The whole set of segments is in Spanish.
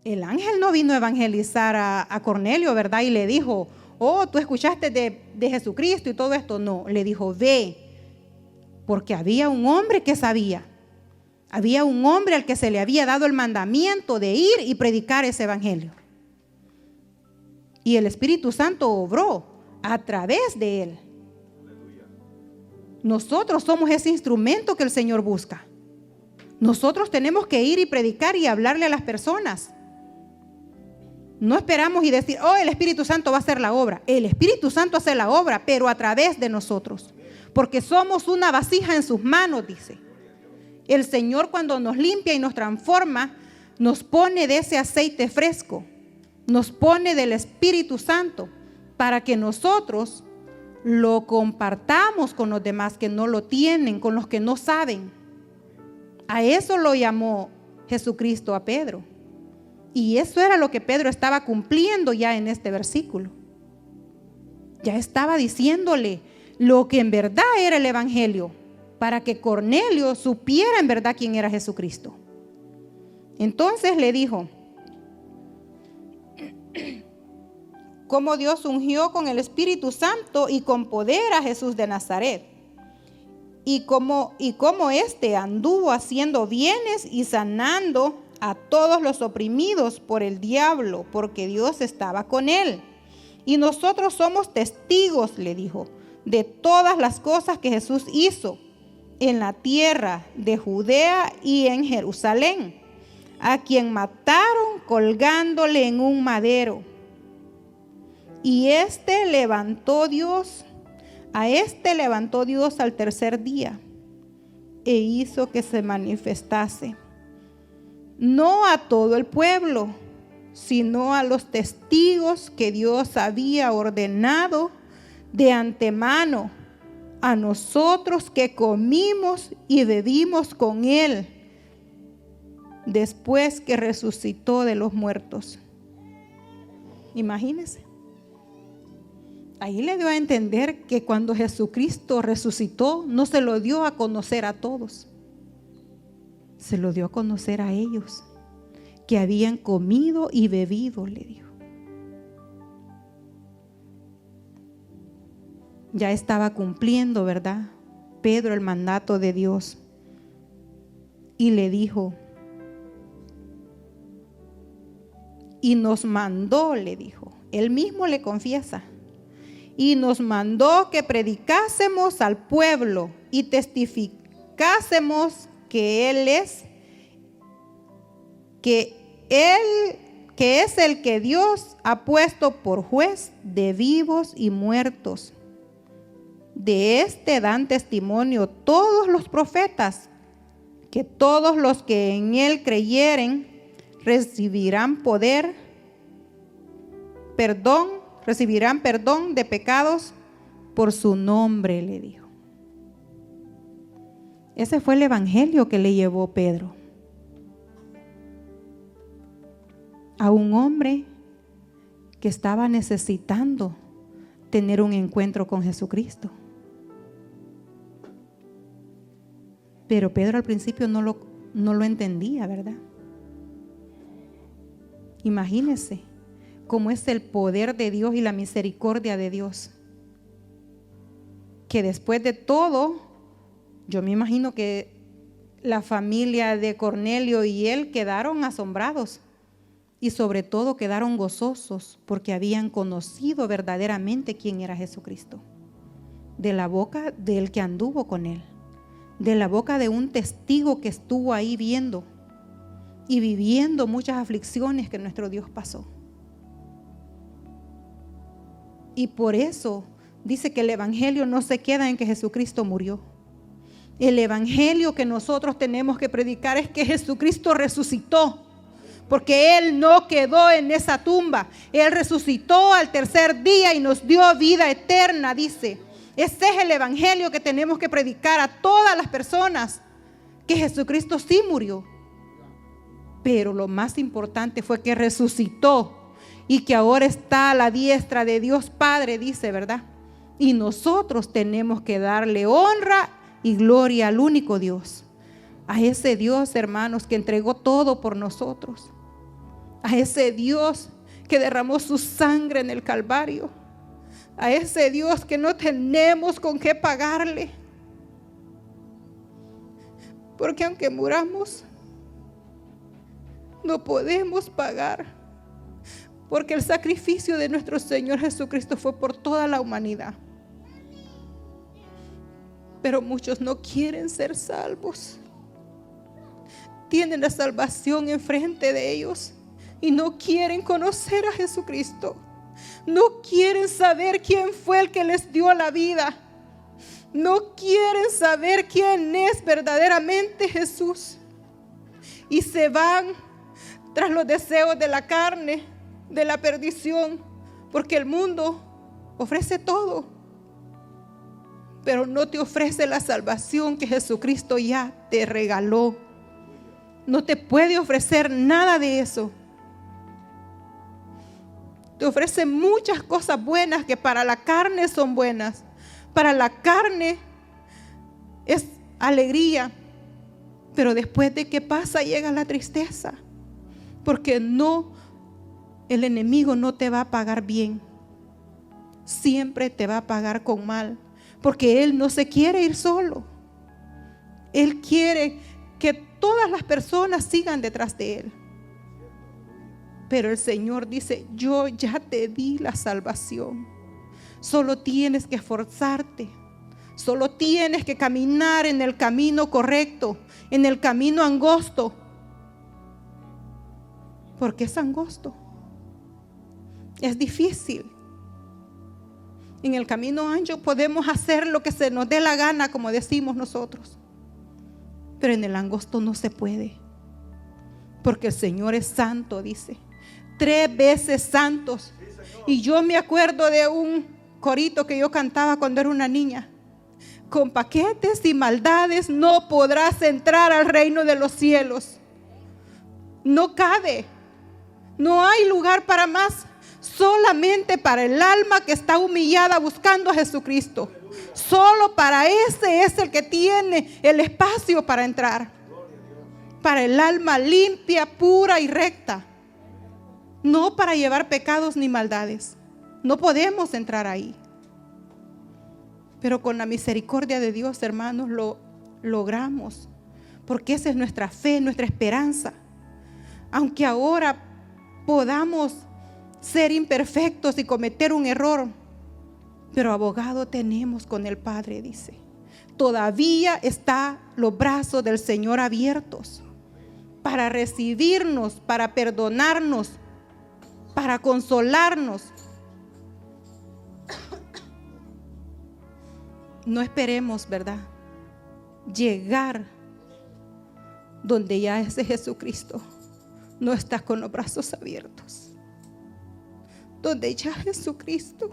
el ángel no vino a evangelizar a Cornelio, ¿verdad? Y le dijo, oh, tú escuchaste de Jesucristo y todo esto. No, le dijo, ve, porque había un hombre que sabía. Había un hombre al que se le había dado el mandamiento de ir y predicar ese evangelio. Y el Espíritu Santo obró a través de él. Nosotros somos ese instrumento que el Señor busca. Nosotros tenemos que ir y predicar y hablarle a las personas. No esperamos y decir, oh, el Espíritu Santo va a hacer la obra. El Espíritu Santo hace la obra, pero a través de nosotros. Porque somos una vasija en sus manos, dice. El Señor, cuando nos limpia y nos transforma, nos pone de ese aceite fresco. Nos pone del Espíritu Santo para que nosotros lo compartamos con los demás que no lo tienen, con los que no saben. A eso lo llamó Jesucristo a Pedro. Y eso era lo que Pedro estaba cumpliendo ya en este versículo. Ya estaba diciéndole lo que en verdad era el evangelio, para que Cornelio supiera en verdad quién era Jesucristo. Entonces le dijo, cómo Dios ungió con el Espíritu Santo y con poder a Jesús de Nazaret, y cómo éste anduvo haciendo bienes y sanando a todos los oprimidos por el diablo, porque Dios estaba con él. Y nosotros somos testigos, le dijo, de todas las cosas que Jesús hizo en la tierra de Judea y en Jerusalén, a quien mataron colgándole en un madero. Y a este levantó Dios al tercer día e hizo que se manifestase, no a todo el pueblo, sino a los testigos que Dios había ordenado de antemano, a nosotros que comimos y bebimos con él después que resucitó de los muertos. Imagínense. Ahí le dio a entender que cuando Jesucristo resucitó, no se lo dio a conocer a todos. Se lo dio a conocer a ellos, que habían comido y bebido, le dijo. Ya estaba cumpliendo, ¿verdad? Pedro el mandato de Dios. Y le dijo, y nos mandó, le dijo, él mismo le confiesa, y nos mandó que predicásemos al pueblo y testificásemos que Él es el que Dios ha puesto por juez de vivos y muertos. De este dan testimonio todos los profetas, que todos los que en Él creyeren recibirán perdón de pecados por su nombre, le dijo. Ese fue el evangelio que le llevó Pedro a un hombre que estaba necesitando tener un encuentro con Jesucristo. Pero Pedro al principio no lo entendía, ¿verdad? Imagínense cómo es el poder de Dios y la misericordia de Dios. Que después de todo, yo me imagino que la familia de Cornelio y él quedaron asombrados y sobre todo quedaron gozosos porque habían conocido verdaderamente quién era Jesucristo. De la boca del que anduvo con él, de la boca de un testigo que estuvo ahí viendo y viviendo muchas aflicciones que nuestro Dios pasó. Y por eso dice que el evangelio no se queda en que Jesucristo murió. El evangelio que nosotros tenemos que predicar es que Jesucristo resucitó, porque Él no quedó en esa tumba. Él resucitó al tercer día y nos dio vida eterna, dice. Ese es el evangelio que tenemos que predicar a todas las personas, que Jesucristo sí murió, pero lo más importante fue que resucitó y que ahora está a la diestra de Dios Padre, dice, ¿verdad? Y nosotros tenemos que darle honra y gloria al único Dios, a ese Dios, hermanos, que entregó todo por nosotros, a ese Dios que derramó su sangre en el Calvario, a ese Dios que no tenemos con qué pagarle. Porque aunque muramos, no podemos pagar. Porque el sacrificio de nuestro Señor Jesucristo fue por toda la humanidad. Pero muchos no quieren ser salvos. Tienen la salvación enfrente de ellos y no quieren conocer a Jesucristo. No quieren saber quién fue el que les dio la vida. No quieren saber quién es verdaderamente Jesús. Y se van tras los deseos de la carne, de la perdición, porque el mundo ofrece todo, pero no te ofrece la salvación que Jesucristo ya te regaló. No te puede ofrecer nada de eso. Te ofrece muchas cosas buenas que para la carne son buenas. Para la carne es alegría, pero después de que pasa llega la tristeza, porque el enemigo no te va a pagar bien. Siempre te va a pagar con mal, porque él no se quiere ir solo. Él quiere que todas las personas sigan detrás de él. Pero el Señor dice: yo ya te di la salvación. Solo tienes que esforzarte. Solo tienes que caminar en el camino correcto, en el camino angosto. Porque es angosto. Es difícil. En el camino ancho podemos hacer lo que se nos dé la gana, como decimos nosotros. Pero en el angosto no se puede. Porque el Señor es santo, dice. 3 veces santos. Y yo me acuerdo de un corito que yo cantaba cuando era una niña: con paquetes y maldades no podrás entrar al reino de los cielos. No cabe. No hay lugar para más. Solamente para el alma que está humillada buscando a Jesucristo. Solo para ese es el que tiene el espacio para entrar. Para el alma limpia, pura y recta. No para llevar pecados ni maldades. No podemos entrar ahí. Pero con la misericordia de Dios, hermanos, lo logramos. Porque esa es nuestra fe, nuestra esperanza. Aunque ahora podamos ser imperfectos y cometer un error, pero abogado tenemos con el Padre, dice. Todavía están los brazos del Señor abiertos para recibirnos, para perdonarnos, para consolarnos. No esperemos, ¿verdad?, llegar donde ya ese Jesucristo no está con los brazos abiertos. Donde ya Jesucristo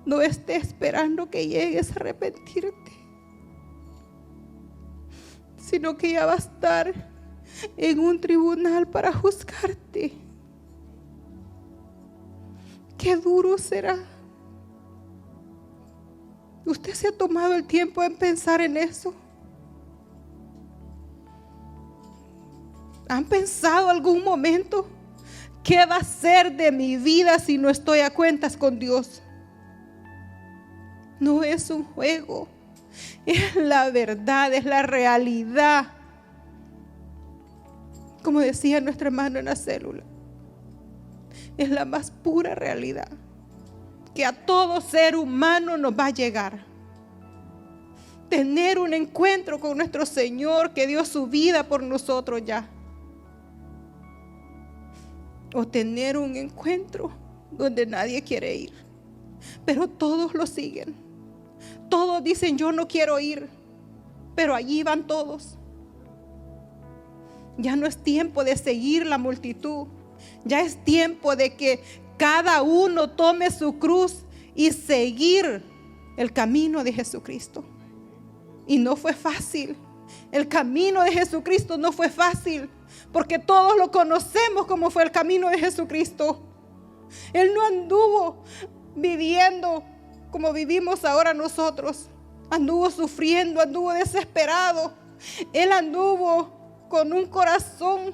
no esté esperando que llegues a arrepentirte, sino que ya va a estar en un tribunal para juzgarte. Qué duro será. ¿Usted se ha tomado el tiempo en pensar en eso? ¿Han pensado algún momento qué va a ser de mi vida si no estoy a cuentas con Dios? No es un juego, es la verdad, es la realidad. Como decía nuestro hermano en la célula, es la más pura realidad que a todo ser humano nos va a llegar. Tener un encuentro con nuestro Señor que dio su vida por nosotros ya. O tener un encuentro donde nadie quiere ir, pero todos lo siguen. Todos dicen: yo no quiero ir, pero allí van todos. Ya no es tiempo de seguir la multitud. Ya es tiempo de que cada uno tome su cruz y seguir el camino de Jesucristo. Y no fue fácil. El camino de Jesucristo no fue fácil, porque todos lo conocemos como fue el camino de Jesucristo. Él no anduvo viviendo como vivimos ahora nosotros. Anduvo sufriendo, anduvo desesperado. Él anduvo con un corazón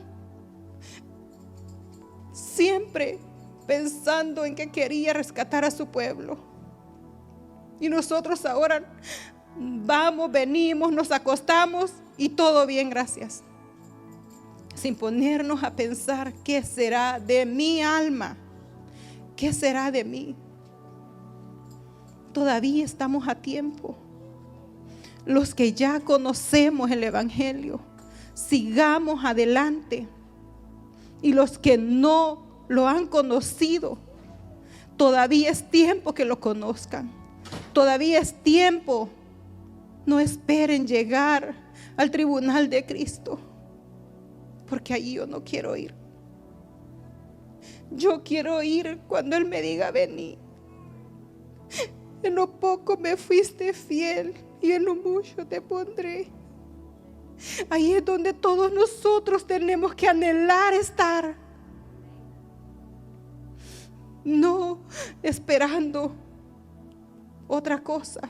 siempre pensando en que quería rescatar a su pueblo. Y nosotros ahora vamos, venimos, nos acostamos y todo bien, gracias. Sin ponernos a pensar qué será de mi alma, qué será de mí. Todavía estamos a tiempo. Los que ya conocemos el Evangelio, sigamos adelante. Y los que no lo han conocido, todavía es tiempo que lo conozcan. Todavía es tiempo. No esperen llegar al tribunal de Cristo, porque allí yo no quiero ir. Yo quiero ir cuando Él me diga: vení. En lo poco me fuiste fiel y en lo mucho te pondré. Ahí es donde todos nosotros tenemos que anhelar estar. No esperando otra cosa.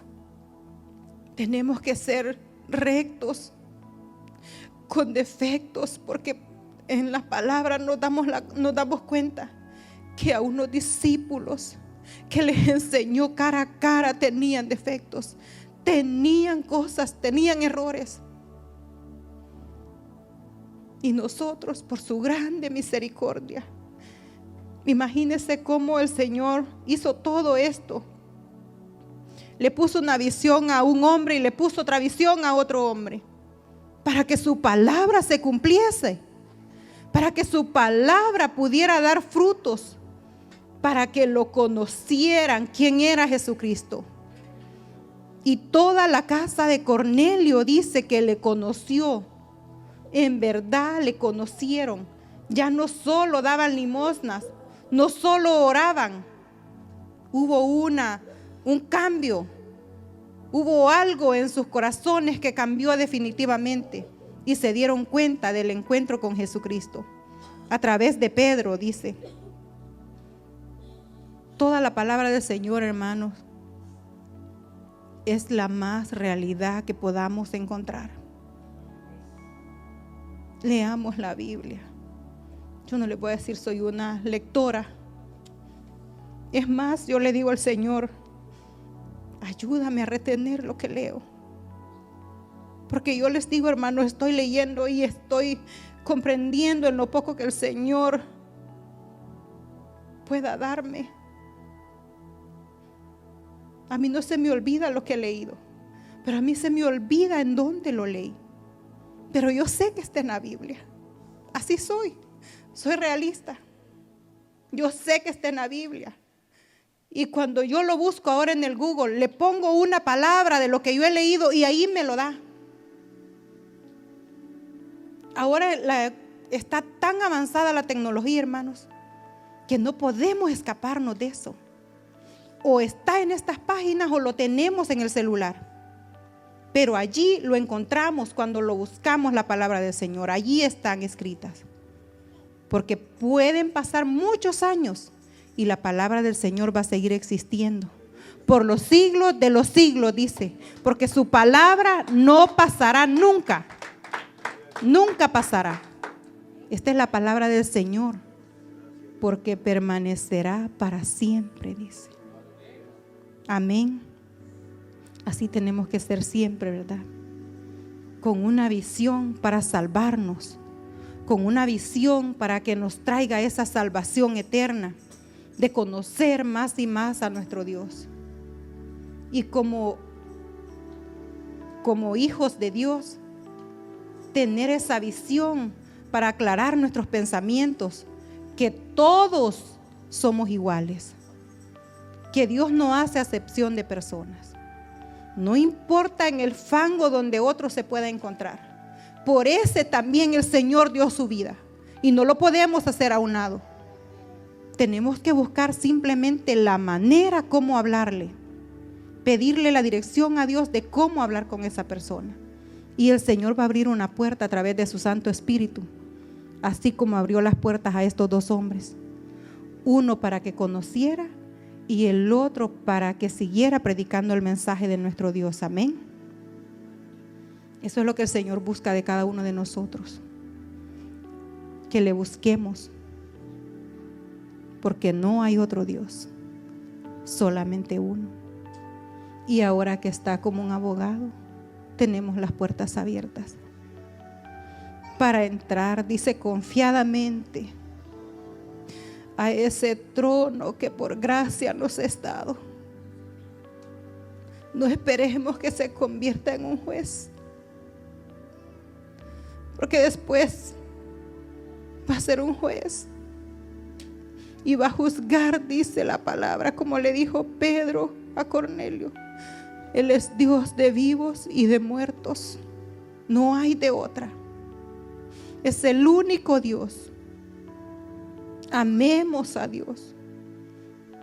Tenemos que ser rectos, con defectos, porque en la palabra nos damos cuenta que a unos discípulos que les enseñó cara a cara tenían defectos, tenían cosas, tenían errores. Y nosotros, por su grande misericordia, imagínense cómo el Señor hizo todo esto. Le puso una visión a un hombre y le puso otra visión a otro hombre, para que su palabra se cumpliese, para que su palabra pudiera dar frutos, para que lo conocieran quién era Jesucristo. Y toda la casa de Cornelio dice que le conoció. En verdad le conocieron. Ya no solo daban limosnas, no solo oraban. Hubo un cambio. Hubo algo en sus corazones que cambió definitivamente y se dieron cuenta del encuentro con Jesucristo. A través de Pedro, dice. Toda la palabra del Señor, hermanos, es la más realidad que podamos encontrar. Leamos la Biblia. Yo no le voy a decir soy una lectora. Es más, yo le digo al Señor: ayúdame a retener lo que leo. Porque yo les digo, hermano, estoy leyendo y estoy comprendiendo en lo poco que el Señor pueda darme. A mí no se me olvida lo que he leído, pero a mí se me olvida en dónde lo leí. Pero yo sé que está en la Biblia. Así soy realista. Yo sé que está en la Biblia. Y cuando yo lo busco ahora en el Google, le pongo una palabra de lo que yo he leído y ahí me lo da. Ahora está tan avanzada la tecnología, hermanos, que no podemos escaparnos de eso. O está en estas páginas o lo tenemos en el celular. Pero allí lo encontramos cuando lo buscamos, la palabra del Señor. Allí están escritas. Porque pueden pasar muchos años y la palabra del Señor va a seguir existiendo por los siglos de los siglos, dice. Porque su palabra no pasará nunca. Nunca pasará. Esta es la palabra del Señor. Porque permanecerá para siempre, dice. Amén. Así tenemos que ser siempre, ¿verdad? Con una visión para salvarnos, con una visión para que nos traiga esa salvación eterna, de conocer más y más a nuestro Dios. Y como hijos de Dios, tener esa visión para aclarar nuestros pensamientos, que todos somos iguales, que Dios no hace acepción de personas. No importa en el fango donde otro se pueda encontrar. Por ese también el Señor dio su vida. Y no lo podemos hacer a un lado. Tenemos que buscar simplemente la manera como hablarle. Pedirle la dirección a Dios de cómo hablar con esa persona. Y el Señor va a abrir una puerta a través de su Santo Espíritu. Así como abrió las puertas a estos dos hombres. Uno para que conociera y el otro para que siguiera predicando el mensaje de nuestro Dios. Amén. Eso es lo que el Señor busca de cada uno de nosotros. Que le busquemos, porque no hay otro Dios, solamente uno. Y ahora que está como un abogado, tenemos las puertas abiertas para entrar, dice, confiadamente a ese trono que por gracia nos es dado. No esperemos que se convierta en un juez, porque después va a ser un juez y va a juzgar, dice la palabra, como le dijo Pedro a Cornelio. Él es Dios de vivos y de muertos, no hay de otra. Es el único Dios. Amemos a Dios.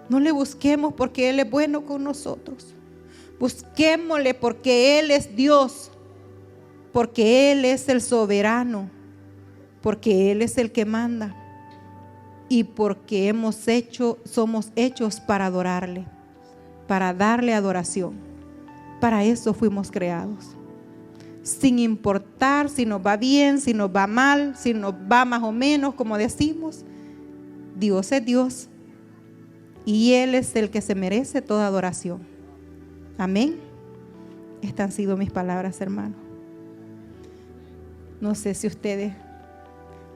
No le busquemos porque Él es bueno con nosotros. Busquémosle porque Él es Dios, porque Él es el soberano, porque Él es el que manda y porque somos hechos para adorarle, para darle adoración. Para eso fuimos creados. Sin importar si nos va bien, si nos va mal, si nos va más o menos, como decimos, Dios es Dios y Él es el que se merece toda adoración. Amén. Estas han sido mis palabras, hermanos. No sé si ustedes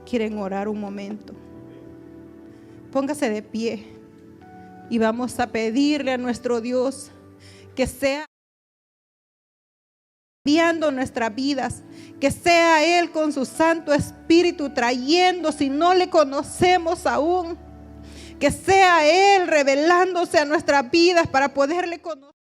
quieren orar un momento. Póngase de pie y vamos a pedirle a nuestro Dios que sea cambiando nuestras vidas, que sea Él con su Santo Espíritu trayendo, si no le conocemos aún, que sea Él revelándose a nuestras vidas para poderle conocer.